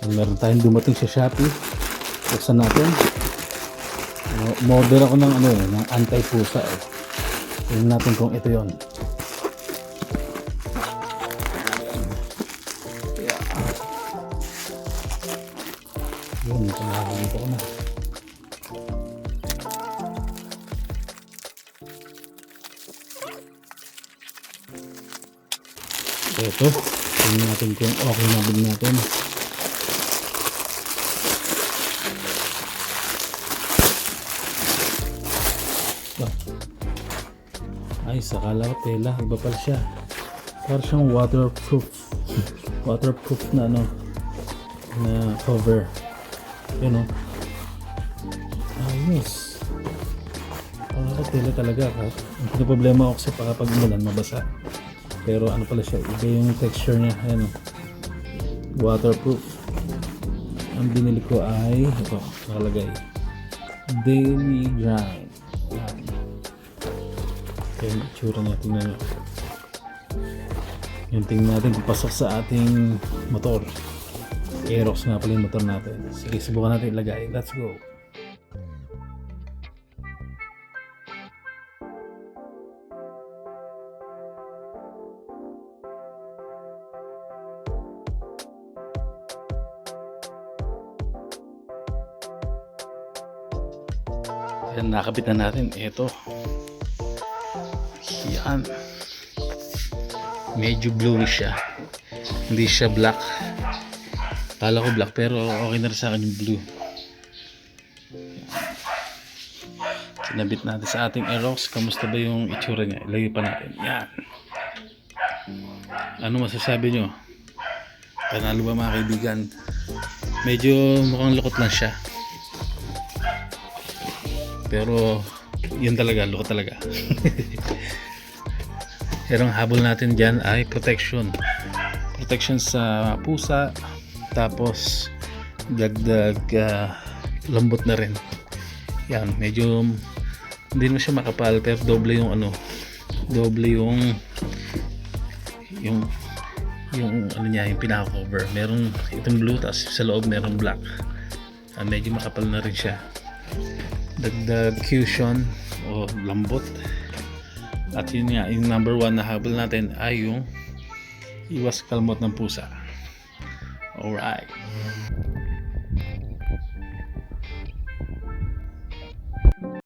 Meron tayong dumating sa Shopee. Buksan natin. Model ako ng ng anti-pusa eh. Tingnan natin kung ito yon. Yun, nakakita ko na. So ito, tingnan natin kung okay na din natin. Ay, sakala ko tela, iba pala siya. Parang siyang waterproof. Waterproof na na cover. Yun o. Ayos. Parang ko tela talaga. Ang problema ako kasi pag umulan, mabasa. Pero ano pala siya, iba yung texture niya. Ayan o. Waterproof. Ang binili ko ay, ito, nakalagay. Daily Grind. Kaya yung itsura natin na yung tingnan natin kung pasok sa ating motor. Aerox nga pala yung motor natin. Sige, subukan natin ilagay. Let's go. Ayan, nakabit na natin. Ito. Yan. Medyo bluish siya. Hindi siya black. Kala ko black pero okay na rin sa akin yung blue. Kinabit natin sa ating Aerox. Kamusta ba yung itsura niya? Ilagay pa natin. Yan. Ano masasabi nyo? Panalo ba mga kaibigan? Medyo mukhang lukot lang siya. Pero yun talaga, lukot talaga. Pero ang habol natin dyan ay protection sa pusa, tapos dagdag lambot na rin. Yan, medyo hindi na siya makapal pero doble yung doble yung niya, yung pinaka-cover. Merong itong blue, tapos sa loob merong black. Medyo makapal na rin siya. Dagdag cushion o lambot. At yun nga, yung number 1 na habol natin ay yung iwas kalmot ng pusa. Alright.